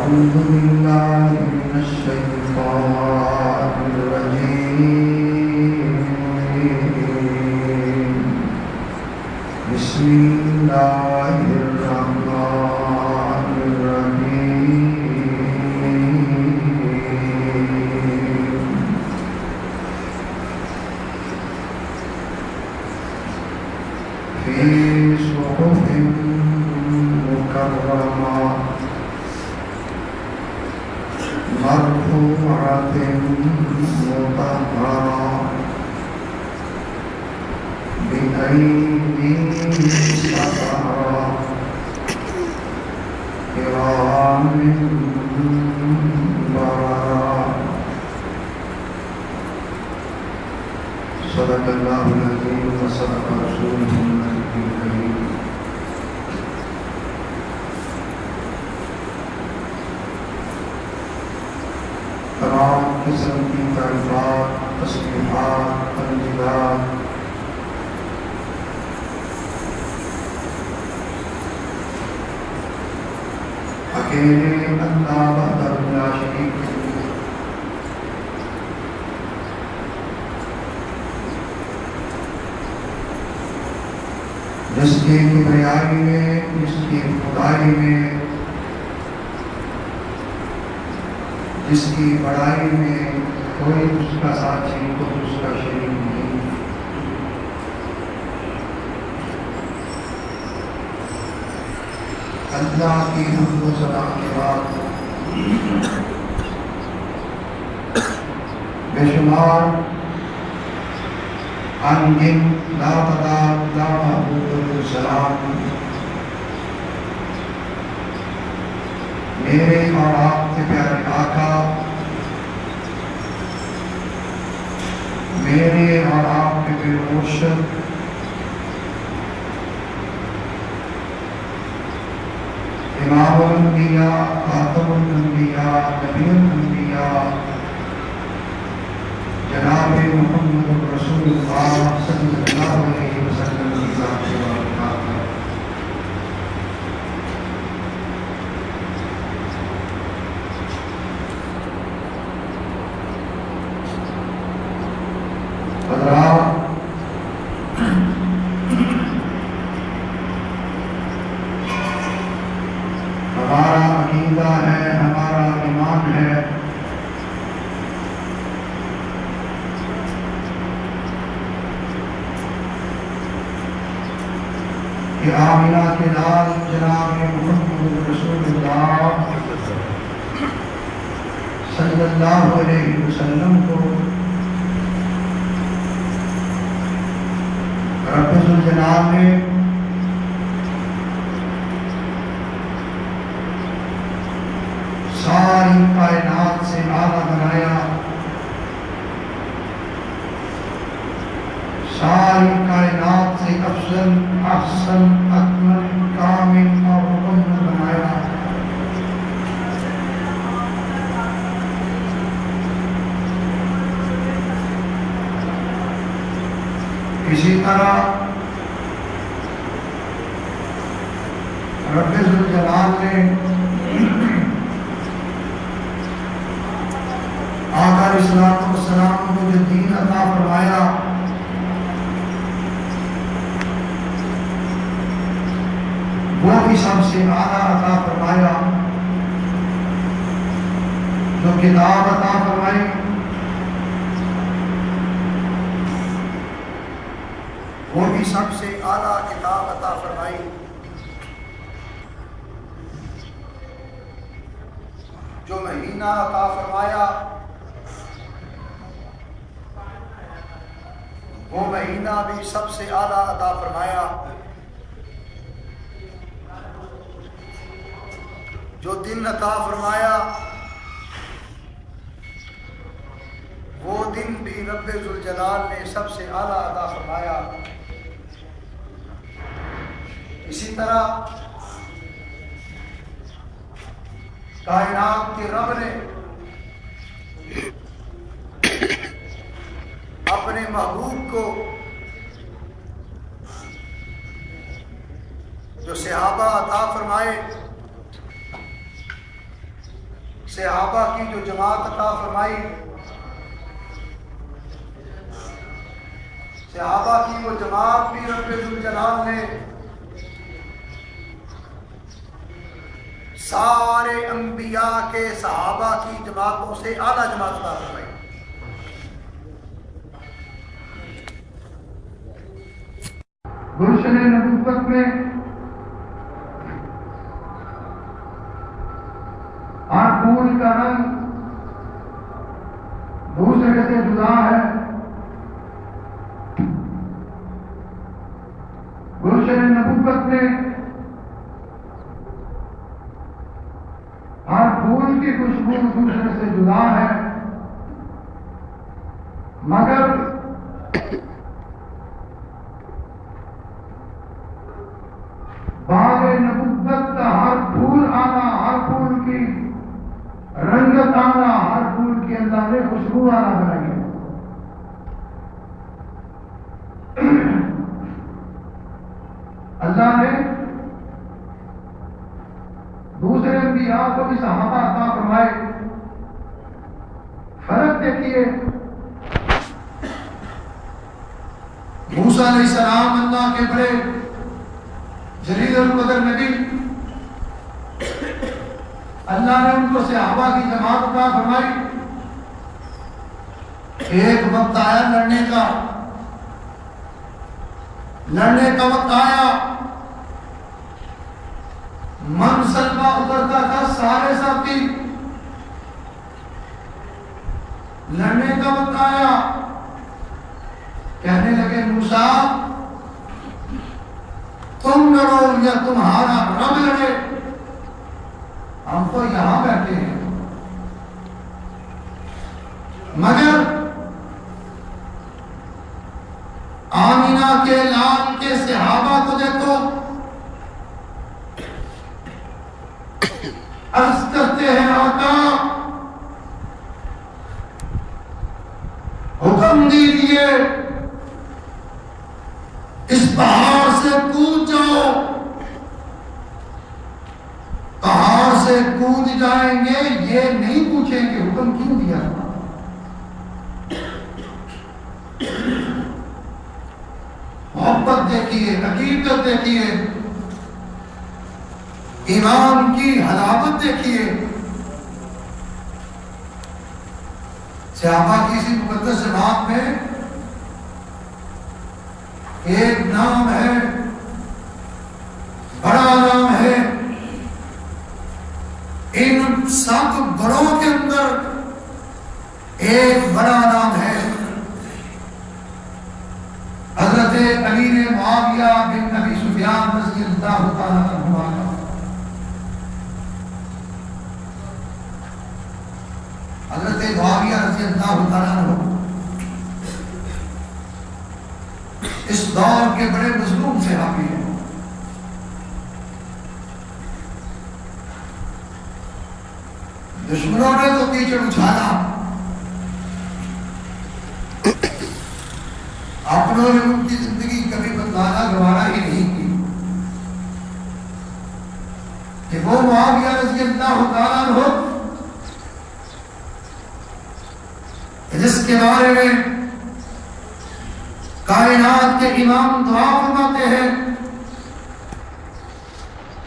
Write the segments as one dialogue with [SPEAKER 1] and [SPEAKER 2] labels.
[SPEAKER 1] أعوذ بالله من الشيطان الرجيم. بسم الله الرحمن الرحيم. في صحف مكرمة مرفوعة مطهرة بأيدي سفرة كرام بررة. صدق الله العظيم وصدق رسوله النبي الكريم. تمام قسم کی تعریفات، تسبیحات، تنزیلات اکیلے اللہ وحدہ لا شریک کے لیے، جس کی کبریائی میں، جس کی خدائی میں، جس کی بڑائی میں کوئی اس کا ساتھی، کوئی اس کا شریک نہیں۔ اللہ کی حمد و ثنا کے بعد بے شمار انگن لا تعداد لا محدود السلام میرے اور آپ کے پیارے آقا، میرے اور آپ کے پیر مرشد امام الانبیاء، خاتم الانبیاء، نبی الانبیاء، جناب محمد رسول اللہ صلی اللہ علیہ وسلم کی ذات و برکات۔ حضرات، ہمارا عقیدہ ہے، ہمارا ایمان ہے کہ آمنہ کے لال جناب محمد رسول اللہ صلی اللہ علیہ وسلم کو رب ذوالجلال نے ساری کائنات سے اعلیٰ بنایا، ساری کائنات سے افضل، احسن، اکمل، کامل اور مکمل بنایا۔ اسی طرح رب ذوالجلال نے آقا علیہ السلام کو جو دین عطا فرمایا، وہ بھی سب سے اعلیٰ عطا فرمایا۔ جو کتاب عطا فرمائی، وہ بھی سب سے اعلیٰ کتاب عطا فرمائی۔ جو مہینہ عطا فرمایا، وہ مہینہ بھی سب سے اعلیٰ عطا فرمایا۔ جو دن عطا فرمایا، وہ دن بھی رب ذوالجلال نے سب سے اعلیٰ عطا فرمایا۔ اسی طرح کائنات کے رب نے اپنے محبوب کو جو صحابہ عطا فرمائے، صحابہ کی جو جماعت عطا فرمائی، صحابہ کی وہ جماعت بھی رب ذوالجلال نے سارے انبیاء کے صحابہ کی جماعتوں سے اعلیٰ جماعت عطا فرمائی۔ گلشن نبوت میں ہر پھول کا رنگ دوسرے سے جدا ہے۔ گلشن نبوت میں ہر پھول کی خوشبو دوسرے سے جدا ہے، مگر باغ نبوت کا ہر پھول آنا، ہر پھول کی رنگت آنا، ہر پھول کے اندر میں خوشبو آنا بنائی ہے۔ اللہ نے دوسرے انبیاء کو بھی صحابہ عطا فرمائے۔ فرق دیکھیے، موسیٰ علیہ السلام اللہ کے بڑے جلیل القدر نبی، اللہ نے ان کو صحابہ کی جماعت عطا فرمائی۔ ایک وقت آیا لڑنے کا وقت آیا، من سلمہ اترتا تھا، سارے ساتھی لڑنے کا وقت آیا، کہنے لگے موسیٰ تم لڑو یا تمہارا رب لڑے، ہم تو یہاں بیٹھے ہیں۔ مگر آمینہ کے لال کے صحابہ کو دیکھو، عرض کرتے ہیں آقا حکم دیجئے اس پہاڑ سے کود جاؤ۔ پہاڑ سے کود جائیں گے، یہ نہیں پوچھیں کہ حکم کیوں دیا۔ محبت دیکھیے، حقیقت دیکھیے، ایمان کی حلاوت دیکھیے۔ صحابہ کی اسی مقدس جماعت میں ایک نام ہے، بڑا نام ہے، ان 7 بڑوں کے اندر ایک بڑا نام ہے، حضرت امیر معاویہ بن ابی سفیان رضی اللہ تعالیٰ عنہ۔ حضرت معاویہ رضی اللہ تعالیٰ عنہ اس دور کے بڑے مظلوم صحابی ہیں۔ دشمنوں نے تو کیچڑ اچھالا، اپنوں نے ان کی زندگی کبھی بتلانا گوارا ہی نہیں کی کہ وہ معاویہ رضی اللہ تعالیٰ عنہ جس کے بارے میں کائنات کے امام دعا فرماتے ہیں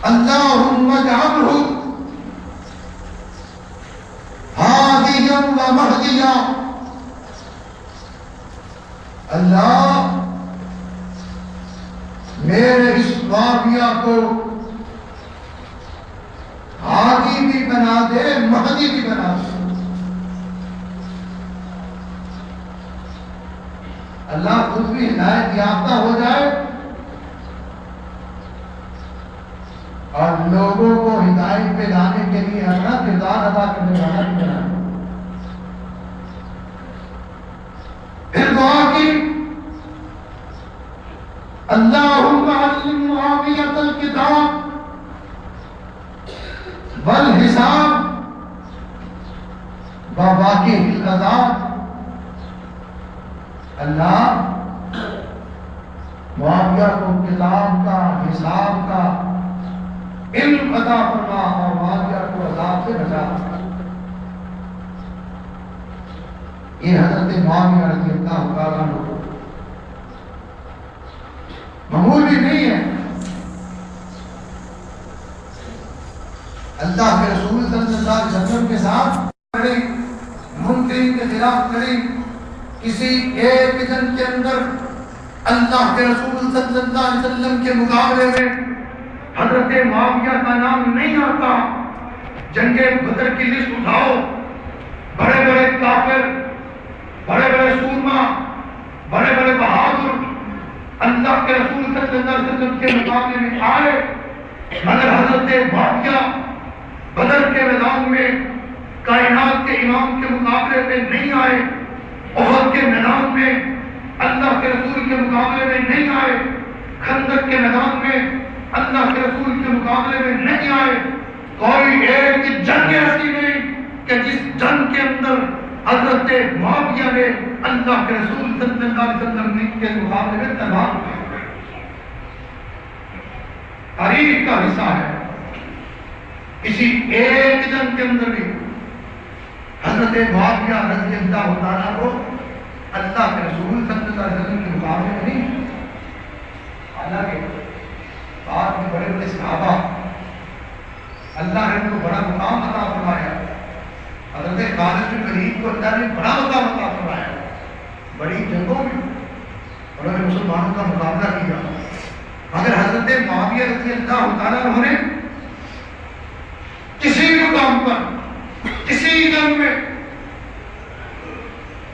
[SPEAKER 1] اللہم اجعلہ ہادیا و مہدیا، اللہ میرے اس معاویہ کو ہادی بھی بنا دے، مہدی بھی بنا دے۔ اللہ خود بھی ہدایت یافتہ ہو جائے اور لوگوں کو ہدایت پہ لانے کے لیے اپنا کردار ادا کرنے والا بھی بنا دے۔ پھر دعا کی اللہم علم معاویۃ الکتاب والحساب وواقع العذاب، اللہ معاویہ کو کتاب کا، حساب کا علم عطا فرما اور معاویہ کو عذاب سے بچا۔ یہ حضرت معاویہ رضی اللہ تعالیٰ عنہ معمولی نہیں ہے. اللہ کے رسول صلی اللہ علیہ وسلم کے ساتھ منکرین کے خلاف کھڑی. کسی ایک دن کے اندر اللہ کے رسول صلی اللہ علیہ وسلم کے مقابلے میں حضرت معاویہ کا نام نہیں آتا. جنگ بدر کی لسٹ اٹھاؤ، بڑے بڑے کافر، بڑے بڑے سورما، بڑے بڑے بہادر اللہ کے رسول صلی اللہ علیہ وسلم کے مقابلے میں آئے، مگر حضرت معاویہ بدر کے میدان میں کائنات کے امام کے مقابلے میں نہیں آئے، احد کے میدان میں اللہ کے رسول کے مقابلے میں نہیں آئے، خندق کے میدان میں اللہ کے رسول کے مقابلے میں نہیں آئے. کوئی ایک جنگ ایسی نہیں کہ جس جنگ کے اندر حضرت معاویہ نے اللہ کے رسول صلی اللہ علیہ وسلم کے مقابلے میں تلوار اٹھائی. تاریخ کا حصہ ہے. کسی ایک جنگ کے اندر بھی حضرت معاویہ رضی اللہ تعالیٰ کو اللہ کے رسول صلی اللہ علیہ وسلم کے مقابلے میں نہیں. حالانکہ بعد میں بڑے بڑے صحابہ اللہ نے ان کو بڑا مقام عطا فرمایا. حضرت خالد بن ولید کو اللہ نے بڑا مقام عطا فرمایا. بڑی جنگوں میں انہوں نے مسلمانوں کا مقابلہ کیا. مگر حضرت معاویہ رضی اللہ تعالیٰ عنہ نے کسی مقام پر کسی جنگ میں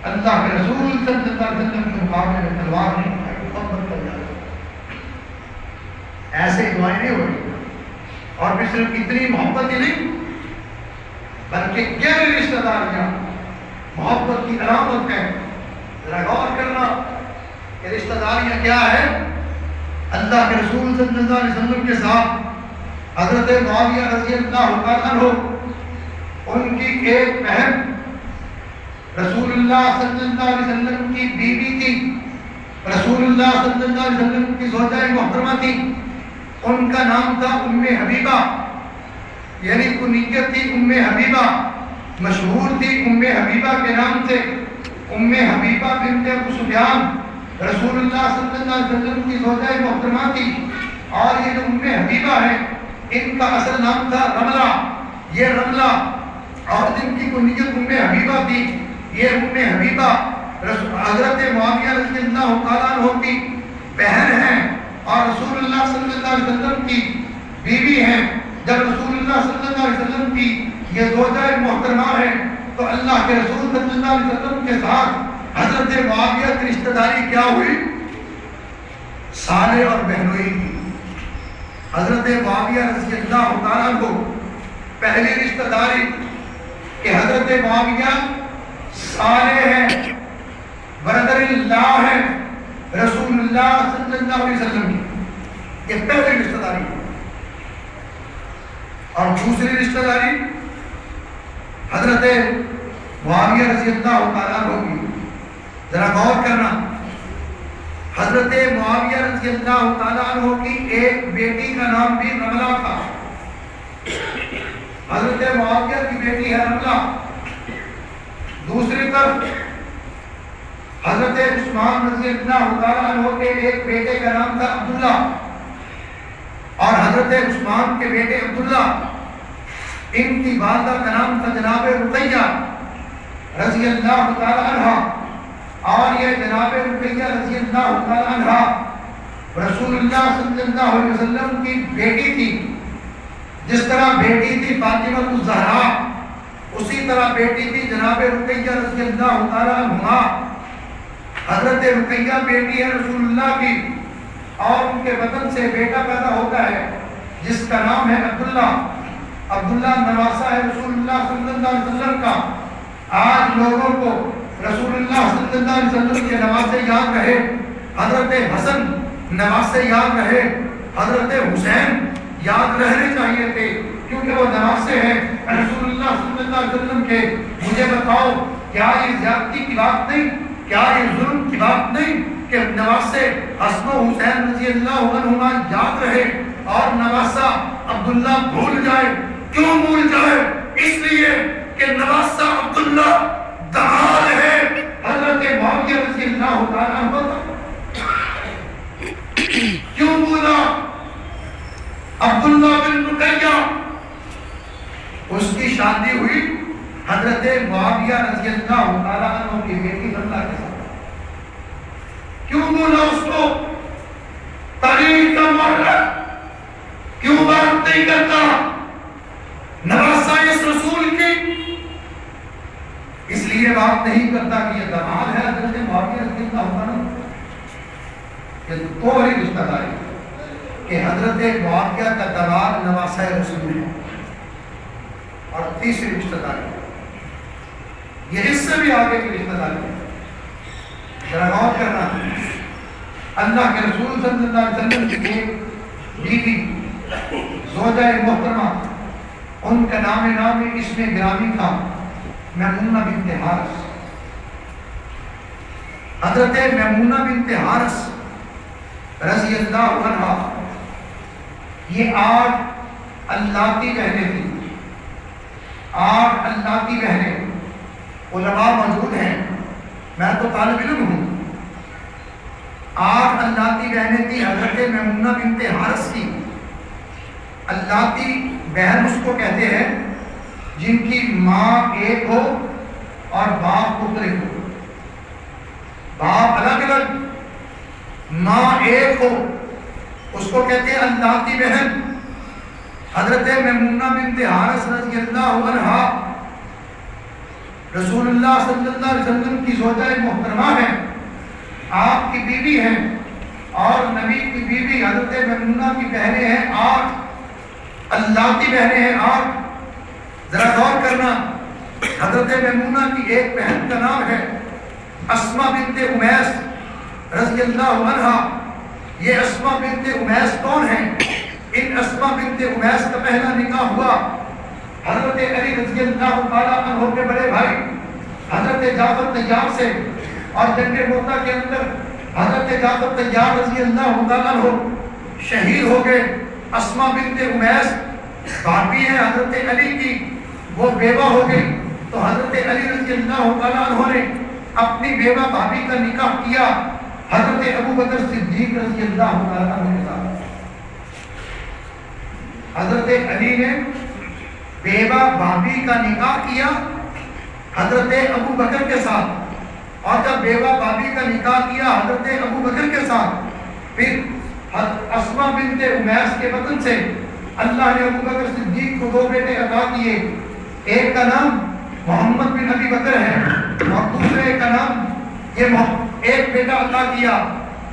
[SPEAKER 1] اللہ کے رسول صلی اللہ علیہ وسلم کے مقابلے میں تلوار نہیں اٹھائی. محبت کر جاتا ایسے دعائیں نہیں ہو رہی. اور پھر صرف اتنی محبت ہی نہیں بلکہ گہری رشتہ داریاں محبت کی علامت ہے. ذرا غور کرنا کہ رشتہ داریاں کیا ہے. اللہ کے رسول صلی اللہ علیہ وسلم کے ساتھ حضرت معاویہ رضی اللہ تعالیٰ عنہ ان کی ایک بہن رسول اللہ صلی اللہ علیہ وسلم کی بیوی تھی. رسول اللہ صلی اللہ علیہ وسلم کی زوجہ محترمہ تھی. ان کا نام تھا ام حبیبہ، یعنی کنیت تھی ام حبیبہ، مشہور تھی ام حبیبہ کے نام سے. ام حبیبہ بنت ابو سفیان رسول اللہ صلی اللہ علیہ وسلم کی زوجہ محترمہ تھی. اور یہ جو ام حبیبہ ہے ان کا اصل نام تھا رملہ. یہ رملہ اور جن کی کنیت ام حبیبہ تھی، یہ ام حبیبہ حضرت معاویہ رضی اللہ تعالیٰ عنہ کی بہن ہیں اور رسول اللہ صلی اللہ علیہ وسلم کی بیوی ہیں. جب رسول اللہ صلی اللہ علیہ وسلم کی یہ زوجہ محترمہ ہے تو اللہ کے رسول صلی اللہ علیہ وسلم کے ساتھ حضرت معاویہ کی رشتہ داری کیا ہوئی؟ سالے اور بہنوئی کی. حضرت معاویہ رضی اللہ تعالیٰ کو پہلی رشتہ داری کہ حضرت معاویہ سالے ہیں، برادر اللہ ہے رسول اللہ صلی اللہ علیہ وسلم کی. یہ پہلی رشتہ داری ہے. اور دوسری رشتہ داری حضرت معاویہ رضی اللہ تعالیٰ عنہ کی. ذرا غور کرنا، حضرت معاویہ رضی اللہ تعالیٰ عنہ کی ایک بیٹی کا نام بھی رملہ تھا. حضرت معاویہ کی بیٹی ہے رملہ. دوسری طرف حضرت عثمان رضی اللہ تعالیٰ عنہ کے ایک بیٹے کا نام تھا عبداللہ. اور حضرت عثمان کے بیٹے عبداللہ ان کی والدہ کا نام تھا جناب رقیہ رضی اللہ تعالیٰ عنہ. اور یہ جناب رقیہ رضی اللہ تعالیٰ عنہ رسول اللہ صلی اللہ علیہ وسلم کی بیٹی تھی. جس طرح بیٹی تھی فاطمہ الزہرا، اسی طرح بیٹی تھی جناب رقیہ رضی اللہ تعالیٰ عنہ. حضرت رقیہ بیٹی ہے رسول اللہ کی اور ان کے وطن سے بیٹا پیدا ہوتا ہے جس کا نام ہے عبداللہ. عبداللہ نواسہ ہے رسول اللہ صلی اللہ علیہ وسلم کا. آج لوگوں کو رسول اللہ صلی اللہ علیہ وسلم کے نواسے یاد رہے، حضرت حسن نواسے یاد رہے، حضرت حسین یاد رہنے چاہیے تھے کیونکہ وہ نواسے ہیں رسول اللہ صلی اللہ علیہ وسلم کے. مجھے بتاؤ کیا یہ زیادتی کی بات نہیں، کیا یہ ظلم کی بات نہیں کہ نواسے حسن و حسین رضی اللہ عنہما یاد رہے اور نواسہ عبداللہ بھول جائے؟ کیوں بھول جائے؟ اس لیے کہ نواسہ عبداللہ دہال ہے حضرت معاویہ رضی اللہ تعالیٰ عنہ تھا؟ کیوں بولا؟ عبداللہ بن رقیہ، اس کی شادی ہوئی حضرت معاویہ رضی اللہ تعالیٰ عنہ کی بیٹی حمزہ کے ساتھ۔ کیوں بولا اس کو؟ تاریخ کا معاملہ کیوں بات نہیں کرتا؟ نواسہ اس رسول کی اس لیے بات نہیں کرتا کہ یہ دماد ہے حضرت معاویہ رضی اللہ عنہ۔ یہ تو بڑی رشتہ داری کہ حضرت معاویہ کا دماد نواسہ رسول ہے۔ اور تیسری رشتہ داری یہ اس سے بھی آگے کی رشتہ داری ہے، ذرا غور کرنا۔ اللہ کے رسول صلی اللہ علیہ وسلم کی ایک بیوی زوجہ محترمہ، ان کا نام اسم گرامی تھا میمونہ بنت حارث۔ حضرت میمونہ بنت حارث رضی اللہ عنہا یہ 8 اللاتی بہنیں تھیں۔ 8 اللاتی بہنیں، علماء موجود ہیں، میں تو طالب علم ہوں۔ 8 اللاتی بہنیں تھیں حضرت میمونہ بنت حارث کی۔ اللاتی بہن اس کو کہتے ہیں جن کی ماں ایک ہو اور باپ مختلف ہو، باپ الگ الگ ماں ایک ہو، اس کو کہتے ہیں اللاتی بہن۔ حضرت میمونہ بنت حارث رضی اللہ عنہا رسول اللہ صلی اللہ علیہ وسلم کی زوجہ محترمہ ہیں، آپ کی بیوی ہیں، اور نبی کی بیوی حضرت میمونہ کی بہنیں ہیں 8 اللاتی بہنیں ہیں 8۔ ذرا غور کرنا، حضرت میمونہ کی ایک بہن کا نام ہے اسماء بنت امیس رضی اللہ عنہا۔ یہ اسماء بنت امیس کون ہیں؟ ان اسماء بنت امیس کا پہلا نکاح ہوا حضرت علی رضی اللہ تعالیٰ عنہ کے بڑے بھائی حضرت جعفر طیار سے، اور جنگ موتا کے اندر حضرت جعفر طیار رضی اللہ تعالیٰ عنہ شہید ہو گئے۔ اسماء بنت امیس بھابی ہے حضرت علی کی، وہ بیوہ ہو گئی، تو حضرت علی رضی اللہ تعالیٰ عنہ نے اپنی بیوہ بھابی کا نکاح کیا حضرت ابو بکر صدیق رضی اللہ تعالیٰ عنہ کے ساتھ۔ حضرت علی نے بیوہ بھابی کا نکاح کیا حضرت ابو بکر کے ساتھ، اور جب بیوہ بھابی کا نکاح کیا حضرت ابو بکر کے ساتھ، پھر اسماء بنت امیس کے وطن سے اللہ نے ابو بکر صدیق کو 2 بیٹے عطا کیے، ایک کا نام محمد بن ابی بکر ہے اور دوسرے کا نام ایک بیٹا عطا کیا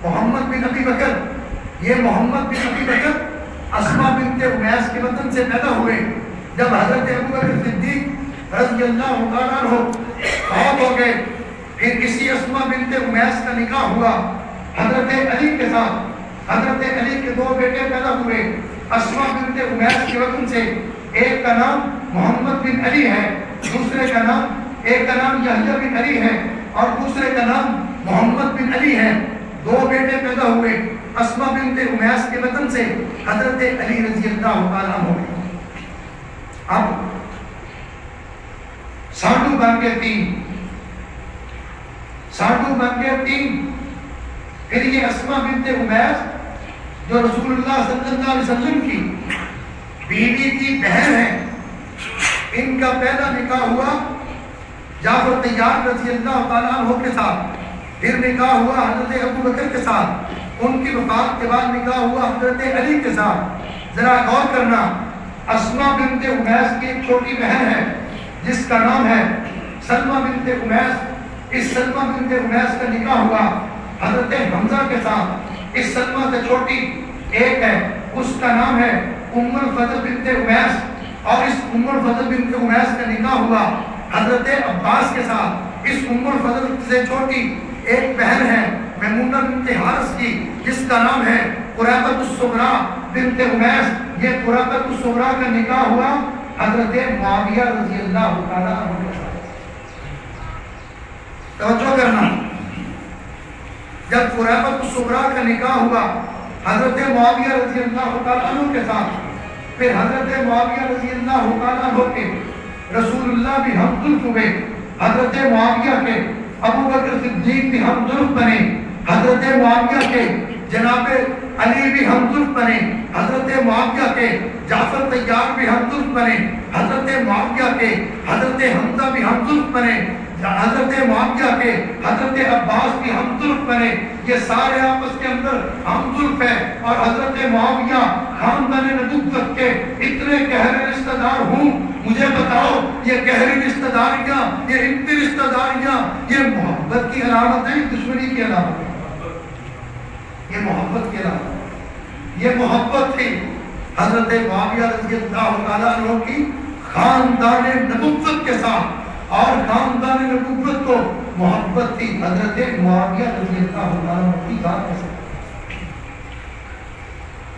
[SPEAKER 1] محمد بن ابی بکر۔ یہ محمد بن ابی بکر اسماء بنت امیس کے وطن سے پیدا ہوئے۔ جب حضرت ابو بکر صدیق رضی اللہ تعالیٰ عنہ فوت ہو گئے، پھر اسی اسماء بنت امیس کا نکاح ہوا حضرت علی کے ساتھ۔ حضرت علی کے 2 بیٹے پیدا ہوئے اسماء بنت امیس کے وطن سے، ایک کا نام محمد بن علی ہے، دوسرے کا نام ایک کا نام یحییٰ بن علی ہے اور دوسرے کا نام محمد بن علی ہے۔ 2 بیٹے پیدا ہوئے اسماء بنت امیس کے وطن سے حضرت علی رضی اللہ تعالیٰ عنہ۔ اب ساڈو بن گئے 3، ساڈو بن گئے 3۔ پھر یہ اسماء بنت امیس جو رسول اللہ صلی اللہ علیہ وسلم کی بیوی کی بہن ہے، ان کا پہلا نکاح ہوا جعفر طیار رضی اللہ تعالیٰ عنہ کے ساتھ، پھر نکاح ہوا حضرت ابو بکر کے ساتھ، ان کی وفات کے بعد نکاح ہوا حضرت علی کے ساتھ۔ ذرا غور کرنا، اسماء بنت امیس کی ایک چھوٹی بہن ہے جس کا نام ہے سلمہ بنت امیس۔ اس سلمہ بنت امیس کا نکاح ہوا حضرت حمزہ کے ساتھ۔ اس سلمہ سے چھوٹی ایک ہے، اس کا نام ہے ام الفضل بنت امیس، اور اس ام الفضل بنت امیس کا نکاح ہوا حضرت عباس کے ساتھ۔ اس ام الفضل سے چھوٹی ایک بہن ہے میمونہ بنت حارث کی، جس کا نام ہے قریبۃ الصغریٰ بنت امیس۔ یہ قریبۃ الصغریٰ کا نکاح ہوا حضرت معاویہ رضی اللہ تعالیٰ عنہ کے ساتھ۔ توجہ کرنا، جب قریبۃ الصغریٰ کا نکاح ہوا حضرت معاویہ رضی اللہ تعالیٰ عنہ کے ساتھ، پھر حضرت معاویہ رضی اللہ تعالیٰ عنہ کے رسول اللہ بھی ہم خلف ہوئے حضرت معاویہ کے ابو بکر صدیق بھی ہمزلف بنے، حضرت معاویہ کے جناب علی بھی ہمزلف بنے، حضرت معاویہ کے جعفر طیار بھی ہمزلف بنے، حضرت معاویہ کے حضرت حمزہ بھی ہمزلف بنے، حضرت معاویہ کے حضرت عباس بھی ہمزلف بنے، یہ سارے آپس کے اندر ہمزلف ہے۔ اور حضرت معاویہ خاندان نبوت کے اتنے گہرے رشتہ دار ہوں، مجھے بتاؤ یہ گہری رشتہ داریاں، یہ انتی رشتہ داریاں، یہ محبت کی علامت ہے، دشمنی کی علامت ہے؟ یہ محبت کی علامت ہے، یہ محبت تھی حضرت معاویہ رضی اللہ تعالیٰ عنہ کی خاندان نبوت کے ساتھ، اور خاندان نبوت کو محبت تھی حضرت معاویہ رضی اللہ تعالیٰ عنہ کی ذات کے ساتھ۔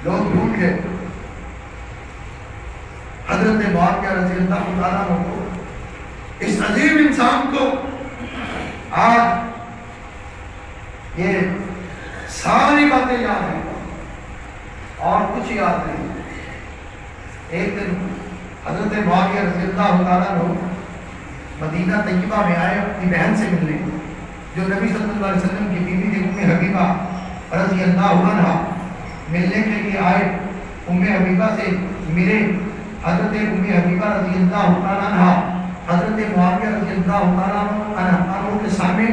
[SPEAKER 1] لوگ بھول گئے حضرت معاویہ رضی اللہ تعالیٰ عنہ کو، اس عظیم انسان کو آج یہ ساری باتیں یاد ہیں اور کچھ یاد نہیں۔ ایک دن حضرت معاویہ رضی اللہ تعالیٰ عنہ مدینہ طیبہ میں آئے اپنی بہن سے ملنے، جو نبی صلی اللہ علیہ وسلم کی بیوی تھی ام حبیبہ رضی اللہ عنہا، ملنے کے لیے آئے، ام حبیبہ سے ملے۔ حضرت ام حبیبہ رضی اللہ تعالیٰ عنہا حضرت معاویہ رضی اللہ تعالیٰ عنہ کے سامنے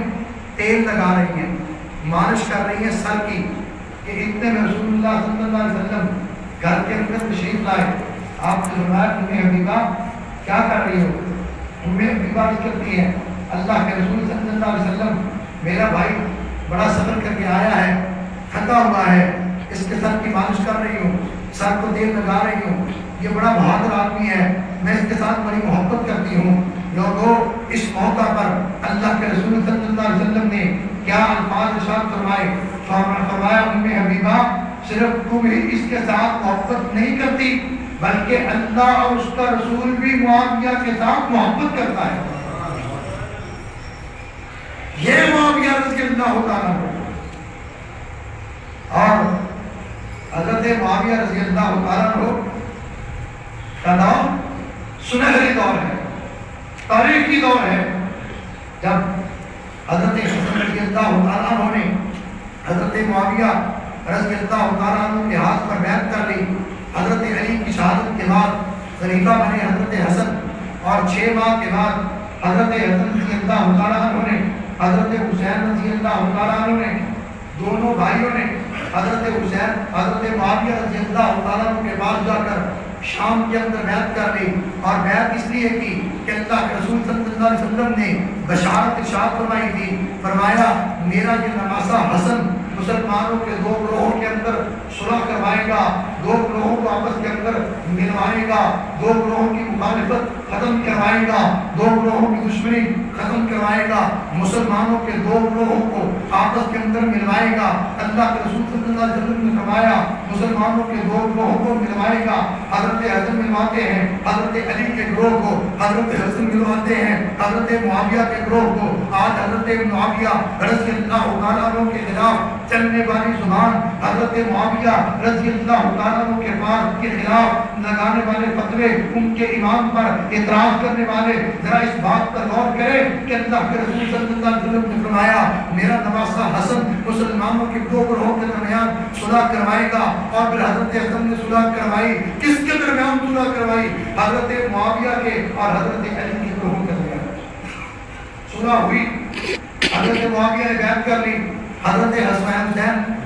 [SPEAKER 1] تیل لگا رہی ہیں، مالش کر رہی ہیں سر کی، کہ اتنے میں رسول اللہ صلی اللہ علیہ وسلم گھر کے اندر تشریف لائے۔ آپ سے فرمایا ام حبیبہ کیا کر رہی ہو؟ ام حبیبہ کرتی ہے اللہ کے رسول صلی اللہ علیہ وسلم میرا بھائی بڑا سفر کر کے آیا ہے، تھکا ہوا ہے، اس کے سر کی مالش کر رہی ہوں، سر کو تیل لگا رہی ہوں، یہ بڑا بہادر آدمی ہے، میں اس کے ساتھ بڑی محبت کرتی ہوں۔ لوگوں اس موقع پر اللہ کے رسول صلی اللہ علیہ وسلم نے کیا الفاظ ارشاد فرمائے؟ فرمایا ام حبیبہ صرف تم ہی اس کے ساتھ محبت نہیں کرتی بلکہ اللہ اور اس کا رسول بھی معاویہ کے ساتھ محبت کرتا ہے۔ یہ معاویہ رضی اللہ تعالیٰ عنہ اور حضرت معاویہ رضی اللہ تعالیٰ عنہ کا دور سنہری دور ہے، تاریخی دور ہے، جب حضرت حسن رضی اللہ تعالیٰ عنہ نے حضرت معاویہ رضی اللہ تعالیٰ عنہ کے ہاتھ پر بیعت کر لی۔ حضرت علی کی شہادت کے بعد خلیفہ بنے حضرت حسن، اور 6 ماہ کے بعد حضرت حسن رضی اللہ تعالیٰ عنہ نے حضرت حسین رضی اللہ تعالیٰ عنہ نے، دونوں بھائیوں نے حضرت حسین حضرت معاویہ رضی اللہ تعالیٰ عنہ کے پاس جا کر شام کے اندر بیعت کر لی، اور بیعت اس لیے کی کہ اللہ کے رسول صلی اللہ علیہ وسلم نے بشارت ارشاد فرمائی تھی، فرمایا میرا یہ نواسہ حسن مسلمانوں کے 2 گروہوں کے اندر صلح کروائے گا، 2 گروہوں کو آپس کے اندر ملوائے گا، 2 گروہوں کی مخالفت ختم کروائے گا، 2 گروہوں کی دشمنی ختم کروائے گا، مسلمانوں کے 2 گروہوں کو آپس کے اندر ملوائے گا۔ اللہ کے رسول صلی اللہ علیہ وسلم نے فرمایا مسلمانوں کے 2 گروہوں کو ملوائے گا۔ حضرت حسن ملواتے ہیں حضرت علی کے گروہ کو، حضرت حسن ملواتے ہیں حضرت معاویہ کے گروہ کو۔ آج حضرت معاویہ رضی اللہ تعالیٰ عنہ کے خلاف چلنے والی زبان، حضرت معاویہ رضی اللہ تعالیٰ عنہ کے بعد کے خلاف لگانے والے فتوے، ان کے امام پر اعتراض کرنے والے، ذرا اس بات پر غور کریں کہ اللہ کے رسول صلی اللہ علیہ وسلم نے فرمایا میرا نواسہ حسن مسلمانوں کے 2 گروہوں کے درمیان صلح کروائے گا، اور پھر حضرت حسن نے صلح کروائی، کس کے درمیان صلح کروائی؟ حضرت معاویہ کے اور حضرت علی کے گروہوں کے درمیان صلح ہوئی۔ حضرت معاویہ نے بیعت کر لی، حضرت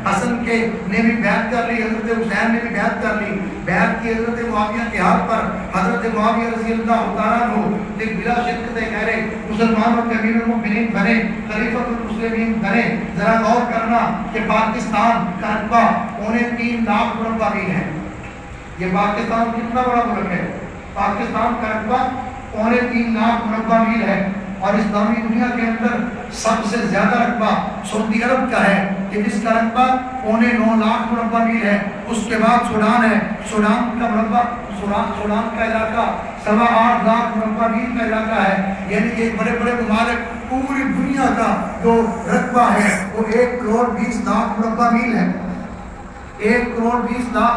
[SPEAKER 1] حسن کے نے بھی بیعت کر لی، حضرت حسین نے بھی بیعت کر لی، بیعت کی حضرت معاویہ کے ہاتھ پر۔ حضرت معاویہ رضی اللہ تعالیٰ عنہ ایک بلا شرکت گہرے مسلمانوں کے امیر المؤمنین بنے، خلیفۃ المسلمین بنے۔ ذرا غور کرنا کہ پاکستان کا رقبہ 3.25 لاکھ مربع میل ہے۔ یہ پاکستان کتنا بڑا ملک ہے؟ پاکستان کا رقبہ 3.25 لاکھ مربع میل ہے، اور اسلامی دنیا کے اندر سب سے زیادہ رقبہ سعودی عرب کا ہے کہ جس کا رقبہ 9.25 لاکھ مربع میل ہے۔ اس کے بعد سوڈان ہے، سوڈان کا مربع سوڈان کا علاقہ 8.25 لاکھ مربع میل کا علاقہ ہے۔ یعنی کہ بڑے بڑے ممالک پوری دنیا کا جو رقبہ ہے وہ 1.20 کروڑ مربع میل ہے۔ 1.20 کروڑ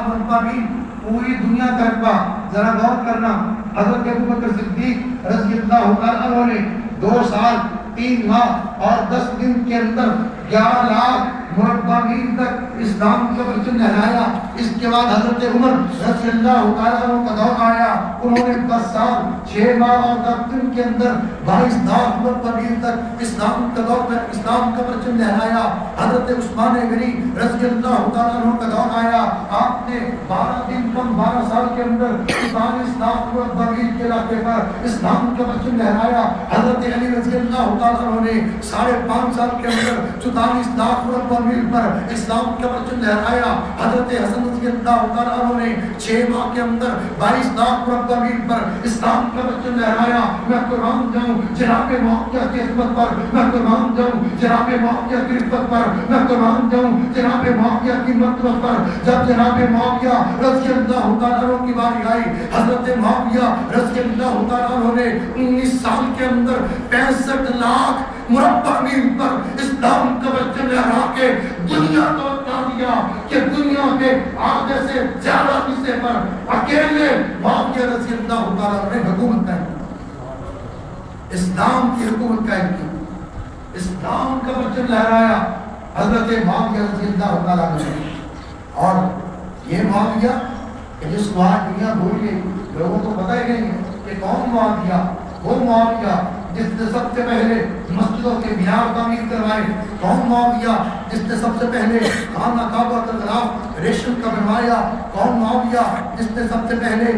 [SPEAKER 1] مربع میل پوری دنیا کا رقبہ۔ ذرا غور کرنا، حضرت ابو بکر صدیق رضی اللہ عنہ نے 2 سال 3 ماہ اور 10 دن کے اندر 11 لاکھ مربع میل تک اسلام کا پرچم لہرایا۔ اس کے بعد حضرت عمر رضی اللہ تعالیٰ عنہ کا دور آیا، انہوں نے 10 سال 6 ماہ اور 10 دن کے اندر 22 لاکھ مربع میل تک اسلام کا دور میں اسلام کا پرچم لہرایا۔ حضرت عثمان غنی رضی اللہ تعالیٰ عنہ کا دور آیا، آپ نے 12 دن کم 12 سال کے اندر 45 لاکھ مربع میل کے علاقے پر اسلام کا پرچم لہرایا۔ حضرت علی رضی اللہ تعالیٰ عنہ نے 5.5 سال کے اندر 44 لاکھ مربع میل پر اسلام کا پرچم لہرایا۔ حضرت حسن رضی اللہ تعالیٰ عنہ نے 6 ماہ کے اندر 22 لاکھ مربع میل پر اسلام کا پرچم لہرایا۔ میں قربان جاؤں جناب معاویہ کی عظمت پر، میں قربان جاؤں جناب معاویہ کی عزت پر، میں قربان جاؤں جناب معاویہ کی مرتبت پر۔ جب جناب معاویہ رضی اللہ تعالیٰ عنہ کی باری آئی، حضرت معاویہ رضی اللہ تعالیٰ عنہ نے 19 سال کے اندر 65 لاکھ مربع میل پر اسلام کا پرچم لہرا کے دنیا کو بتا دیا کہ دنیا کے آدھے سے زیادہ حصے پر اکیلے معاویہ رضی اللہ تعالیٰ عنہ نے حکومت قائم کی، اسلام کی حکومت قائم کی، اسلام کا پرچم لہرایا حضرت معاویہ رضی اللہ تعالیٰ عنہ نے۔ اور یہ معاویہ کہ جس کو آج دنیا بھول گئی، لوگوں کو پتہ ہی نہیں ہے کہ کون معاویہ، وہ معاویہ جس نے سب سے پہلے مسجدوں کے مینار تعمیر کروائے، کون معاویہ جس نے سب سے پہلے خانہ کعبہ کا غلاف ریشم کا بنوایا، کون معاویہ جس نے سب سے پہلے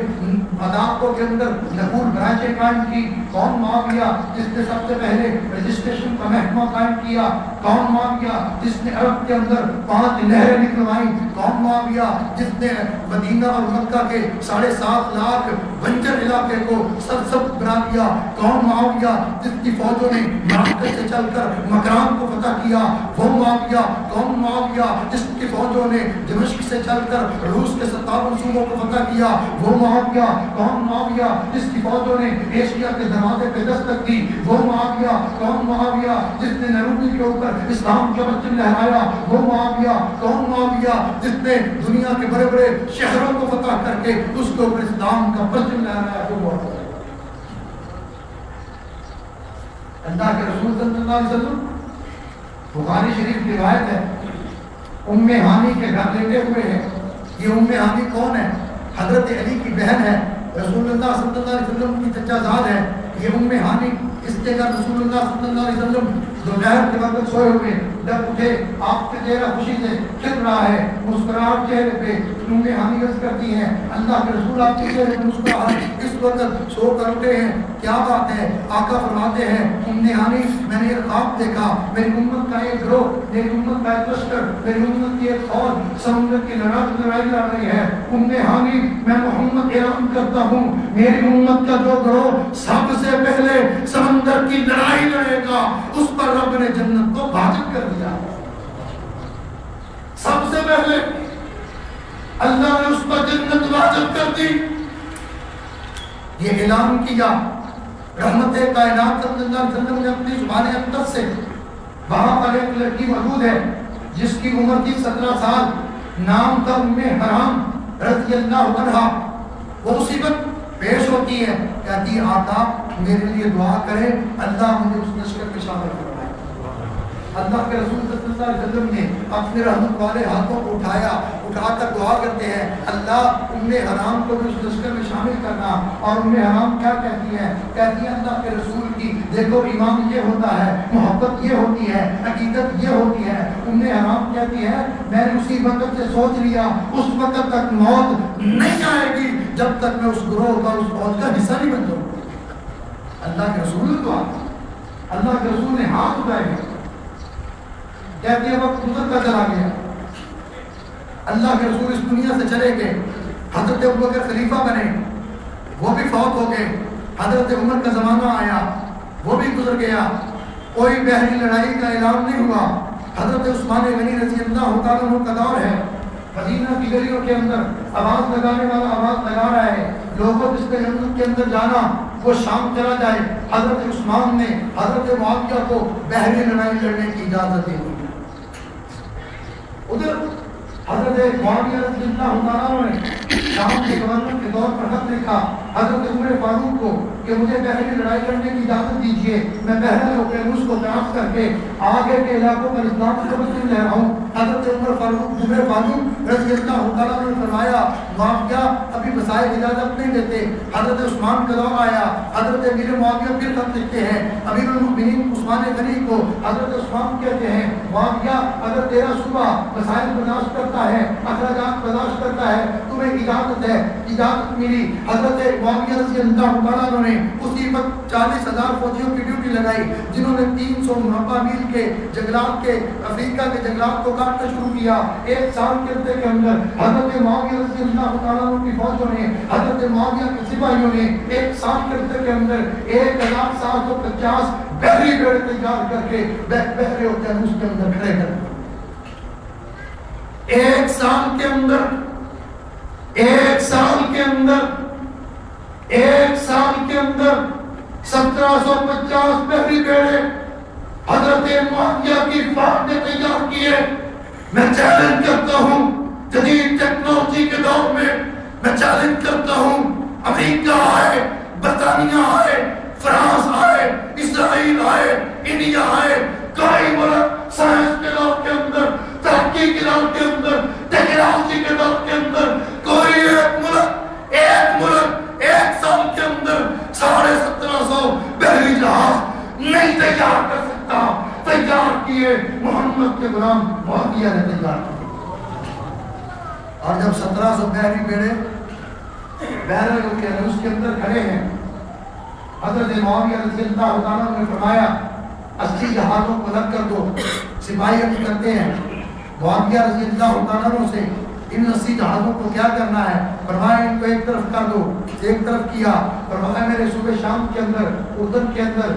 [SPEAKER 1] عدالتوں کے اندر نقول برانچیں قائم کی، کون معاویہ جس نے سب سے پہلے رجسٹریشن کا محکمہ قائم کیا، کون معاویہ جس نے عرب کے اندر 5 نہریں نکلوائیں، کون معاویہ جس نے مدینہ اور مکہ کے 7.5 لاکھ بنجر علاقے کو سرسبز بنا دیا، کون معاویہ جس کی فوجوں نے مراکش سے چل کر مکران کو فتح کیا، وہ معاویہ، کون معاویہ جس کی فوجوں نے دمشق سے چل کر روس کے 57 صوبوں کو فتح کیا، وہ معاویہ، کون معاویہ جس کی فوجوں نے ایشیا کے دروازے پہ دستک دی، وہ معاویہ، کون معاویہ جس نے نروبی کے اوپر اسلام کا پرچم لہرایا، وہ معاویہ، کون معاویہ جس نے دنیا کے بڑے بڑے شہروں کو فتح کر کے اس کے اوپر اسلام کا پرچم لہرایا، وہ معاویہ۔ اللہ کے رسول صلی اللہ علیہ وسلم، بخاری شریف کی روایت ہے، ہانی کے گھر لیٹے ہوئے ہیں۔ یہ ہانی کون ہے؟ حضرت علی کی بہن ہے، رسول اللہ صلی اللہ علیہ وسلم کی چچا زاد ہے۔ یہ ہانی اس کے گھر رسول اللہ صلی اللہ علیہ وسلم دوپہر کے وقت سوئے ہوئے، جب اٹھے آپ کا چہرہ خوشی سے کھل رہا ہے، مسکراہٹ چہرے پہ، ہانی عرض کرتی ہیں اللہ کے رسول آپ کے چہرے پہ مسکراہٹ، اس وقت سو کر اٹھے ہیں، کیا بات ہے؟ آقا فرماتے ہیں ہانی میں نے ایک خواب دیکھا، میری امت کا ایک گروہ، میری امت کا ایک لشکر، میری امت کی ایک فوج سمندر کی لڑائی لڑ رہی ہے۔ ہانی میں محمد اعلان کرتا ہوں میری امت کا جو گروہ سب سے پہلے سمندر کی لڑائی لڑے گا اس پر رب نے جنت کو واجب کر دیا۔ سب سے پہلے اللہ نے اس پر جنت واجب کر دی۔ یہ اعلان کیا رحمت کائنات صلی اللہ علیہ وسلم نے اپنی زبان اقدس سے۔ وہاں پر ایک لڑکی موجود ہے جس کی عمر تھی 17 سال، نام تھا حرام رضی اللہ عنہا۔ وہ مصیبت پیش ہوتی ہے، کہتی ہے آقا میرے لیے دعا کرے اللہ مجھے اس لشکر میں شامل کرائے۔ اللہ کے رسول صلی اللہ علیہ وسلم نے اپنے رحمت والے ہاتھوں کو اٹھا کر دعا کرتے ہیں اللہ حرام کو بھی اس لشکر میں شامل کرنا۔ اور حرام کیا کہتی ہے؟ کہتی ہے اللہ کے رسول کی دیکھو ایمان یہ ہوتا ہے، محبت یہ ہوتی ہے، عقیدت یہ ہوتی ہے۔ حرام کہتی ہے میں نے اسی وقت سے سوچ لیا اس وقت تک موت نہیں آئے گی جب تک میں اس گروہ کا، اس فوج کا حصہ نہیں بن جاؤں۔ اللہ کے رسول نے دعا، اللہ کے رسول نے ہاتھ اٹھائے ہیں، کہتی ہے وقت گزرتا چلا گیا، اللہ کے رسول اس دنیا سے چلے گئے، حضرت ابوبکر خلیفہ بنے، وہ بھی فوت ہو گئے، حضرت عمر کا زمانہ آیا، وہ بھی گزر گیا، کوئی بحری لڑائی کا اعلان نہیں ہوا۔ حضرت عثمان غنی رضی اللہ تعالیٰ عنہ کا دور ہے، مدینہ کی گلیوں کے اندر آواز لگانے والا آواز لگا رہا ہے، لوگوں جس نے جنت کے اندر جانا وہ شام چلا جائے۔ حضرت عثمان نے حضرت معاویہ کو بحری لڑائی لڑنے کی اجازت دی۔ ادھر حضرت معاویہ رضی اللہ عنہ نے شام کے گورنر کے طور پر خط لکھا حضرت عمر فاروق کو کہ مجھے بحری لڑائی کرنے کی اجازت دیجیے، میں بحر اوقیانوس کو کراس کر کے آگے کے علاقوں پر اسلام کا مسلم لہراؤں۔ حضرت عمر فاروق رضی اللہ تعالیٰ نے فرمایا معاویہ ابھی وسائل اجازت نہیں دیتے۔ حضرت عثمان کا دور آیا، حضرت امیر معاویہ پھر خط لکھتے ہیں امیر المؤمنین عثمان غنی کو۔ حضرت عثمان کہتے ہیں معاویہ اگر تیرا صوبہ وسائل برداشت کرتا ہے، اخراجات برداشت کرتا ہے، تمہیں اجازت ہے۔ اجازت ملی۔ حضرت معاویہ رضی اللہ تعالیٰ نے اسی وقت 40,000 فوجیوں کی ڈیوٹی لگائی جنہوں نے 300 مربع میل کے جنگلات کے افریقہ کے جنگلات کو کاٹنا شروع کیا۔ ایک سال کے عرصے کے اندر حضرت معاویہ رضی اللہ تعالیٰ کی فوجوں نے، حضرت معاویہ کے سپاہیوں نے ایک سال کے عرصے کے اندر 1750 بحری بیڑے تیار کر کے بحر اوقیانوس کے اندر کھڑے کر دیے۔ ایک سال کے اندر 1750 بحری بیڑے حضرت معاویہ کی فوج نے تیار کیے۔ میں چیلنج کرتا ہوں جدید ٹیکنالوجی کے دور میں چیلنج کرتا ہوں، امریکہ آئے، برطانیہ آئے، فرانس آئے، اسرائیل آئے، انڈیا آئے، کوئی ملک سائنس کے دور کے اندر، ترقی کے دور کے اندر، ٹیکنالوجی کے دور کے اندر، کوئی ایک ملک ایک سال کے اندر 1750 بحری جہاز نہیں تیار کر سکتا۔ تیار کیے محمد کے غلام معاویہ نے تیار کیے۔ اور جب 1700 بحری بیڑے بحر اوقیانوس کے اندر کھڑے ہیں، حضرت معاویہ رضی اللہ تعالیٰ نے فرمایا 80 جہازوں کو رد کر دو۔ سپاہی عرض کرتے ہیں معاویہ رضی اللہ تعالیٰ سے ان 80 جہازوں کو کیا کرنا ہے؟ فرمایا ان کو ایک طرف کر دو۔ ایک طرف کیا، فرمایا میرے صوبے شام کے اندر، اردن کے اندر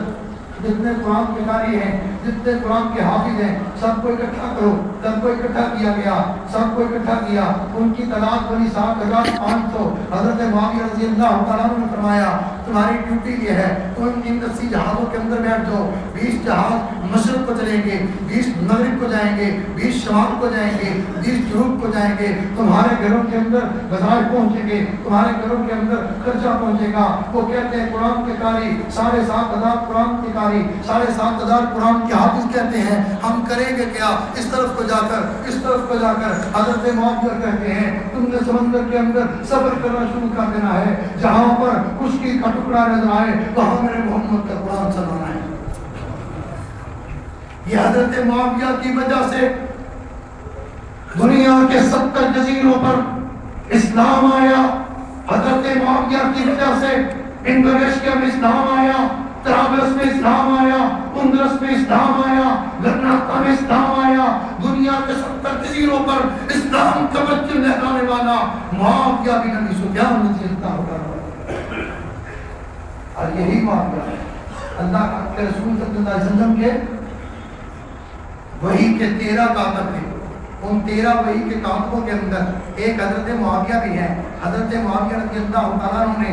[SPEAKER 1] جتنے قرآن کے قاری ہیں، جتنے قرآن کے حافظ ہیں، سب کو اکٹھا کرو۔ سب کو اکٹھا کیا گیا، سب کو اکٹھا کیا۔ ان کی تعداد بنی 7,500۔ حضرت معاویہ رضی اللہ تعالیٰ نے فرمایا تمہاری ڈیوٹی یہ ہے، تم ان 80 جہازوں کے اندر بیٹھ جاؤ۔ 20 جہاز مشرق کو چلیں گے، 20 مغرب کو جائیں گے، 20 شمال کو جائیں گے، 20 جنوب کو جائیں گے۔ تمہارے گھروں کے اندر غذائیں پہنچیں گے، تمہارے گھروں کے اندر خرچہ پہنچے گا۔ وہ کہتے ہیں قرآن کے قاری 7,500 قرآن کے قاری 7,500 قرآن کے حافظ کہتے ہیں ہم کریں گے کیا؟ اس طرف کو جا کر، اس طرف کو جا کر حضرت معاویہ کہتے ہیں تم نے سمندر کے اندر سفر کرنا شروع کر دینا ہے، جہاں پر خشکی کا ٹکڑا نظر آئے وہاں میرے محمد کا قرآن چلانا ہے۔ یہ حضرت معاویہ کی وجہ سے دنیا کے 70 جزیروں پر اسلام آیا۔ حضرت معاویہ کی وجہ سے انڈونیشیا میں اسلام آیا، طرابلس میں اسلام آیا، اندرس میں اسلام آیا، گرناتا میں اسلام آیا۔ دنیا کے 70 جزیروں پر اسلام کا پرچم لہرانے والا معاویہ بن ابی سفیان رضی اللہ عنہ۔ اور یہی معاویہ ہے اللہ کے رسول صلی اللہ علیہ وسلم کے وحی کے 13 کاتب تھے۔ ان 13 وحی کے کاتبوں کے اندر ایک حضرت معاویہ بھی ہے۔ حضرت معاویہ رضی اللہ تعالیٰ عنہ نے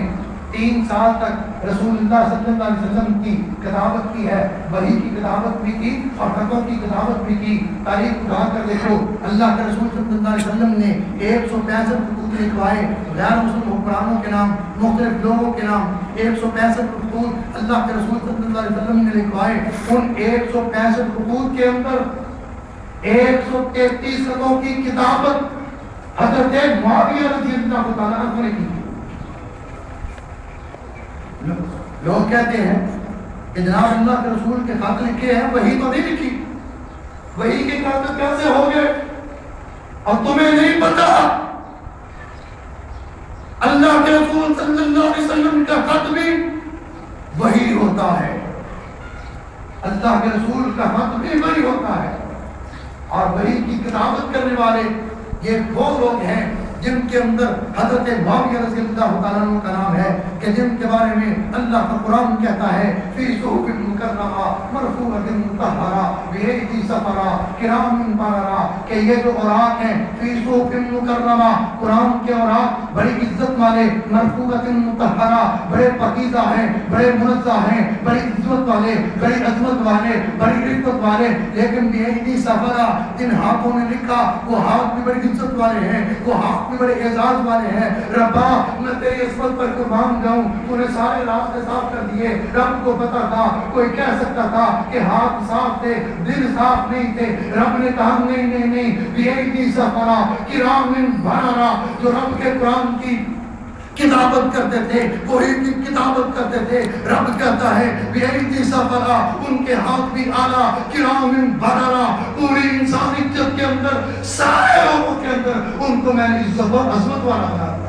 [SPEAKER 1] 3 سال تک رسول اللہ صلی اللہ علیہ وسلم کی کتابت کی ہے، وحی کی کتابت بھی کی اور خطوں کی کتابت بھی کی۔ تاریخ اٹھا کر دیکھو، اللہ کے رسول صلی اللہ علیہ وسلم نے 165 خطوط لکھوائے غیر مسلم حکمرانوں کے نام، مختلف لوگوں کے نام۔ 165 خطوط اللہ کے رسول صلی اللہ علیہ وسلم نے لکھوائے۔ ان 165 خطوط کے اندر 133 خطوں کی کتابت حضرت معاویہ رضی اللہ تعالیٰ عنہ نے کی۔ لوگ کہتے ہیں کہ جناب اللہ کے رسول کے خط لکھے ہیں، وہی تو نہیں لکھی، وہی کے خط کیسے ہو گئے؟ اور تمہیں نہیں پتا اللہ کے رسول صلی اللہ علیہ وسلم کا خط بھی وہی ہوتا ہے، اللہ کے رسول کا خط بھی وہی ہوتا ہے۔ اور وہی کی کتابت کرنے والے یہ وہ لوگ ہیں جن کے اندر حضرت معاویہ رضی اللہ تعالیٰ عنہ کا نام ہے، کہ جن کے بارے میں اللہ کا قرآن کہتا ہے فی صحف مکرمہ مرفوعۃ مطہرہ بایدی سفرہ کرام بررہ، کہ یہ جو اوراق ہیں فی صحف مکرمہ، قرآن کے اوراق بڑی عزت والے، مرفوعۃ مطہرہ، بڑے پاکیزہ ہیں، بڑے منزہ ہیں، بڑی عزت والے، بڑی عظمت والے، بڑی عزت والے، لیکن بِأَيْدِي سَفَرَا، جن ہاتھوں نے لکھا وہ ہاتھ بھی بڑی عزت والے ہیں، وہ ہاتھ بھی بڑے اعزاز والے ہیں۔ ربا میں تیری عصمت پر قربان جاؤں، تو نے سارے راستے صاف کر دیے۔ رب کو پتا تھا، کوئی کہہ سکتا تھا کہ ہاتھ صاف تھے دل صاف نہیں تھے، رب نے کہا نہیں نہیں نہیں، بِأَيْدِي سَفَرَا کِرَامٍ بَرَرَا، جو رب کے قرآن کی کتابت کرتے تھے، وہی کی کتابت کرتے تھے، رب کہتا ہے بِأَيْدِي سَفَرَا، ان کے ہاتھ بھی اعلیٰ، کِرَامٍ بَرَرَا، پوری انسانیت کے اندر، سارے لوگوں کے اندر ان کو میں نے عزت و عظمت والا بنا دیا،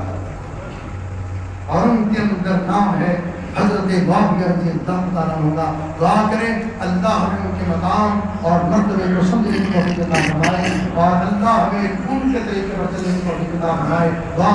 [SPEAKER 1] اور ان کے اندر نام ہے حضرت معاویہ رضی اللہ تعالیٰ عنہ۔ دعا کریں اللہ ہمیں ان کے مقام اور مرتبے کو سمجھنے کی توفیق عطا فرمائے، اور اللہ ہمیں ان کے طریقے پر چلنے کی توفیق عطا فرمائے۔ دعا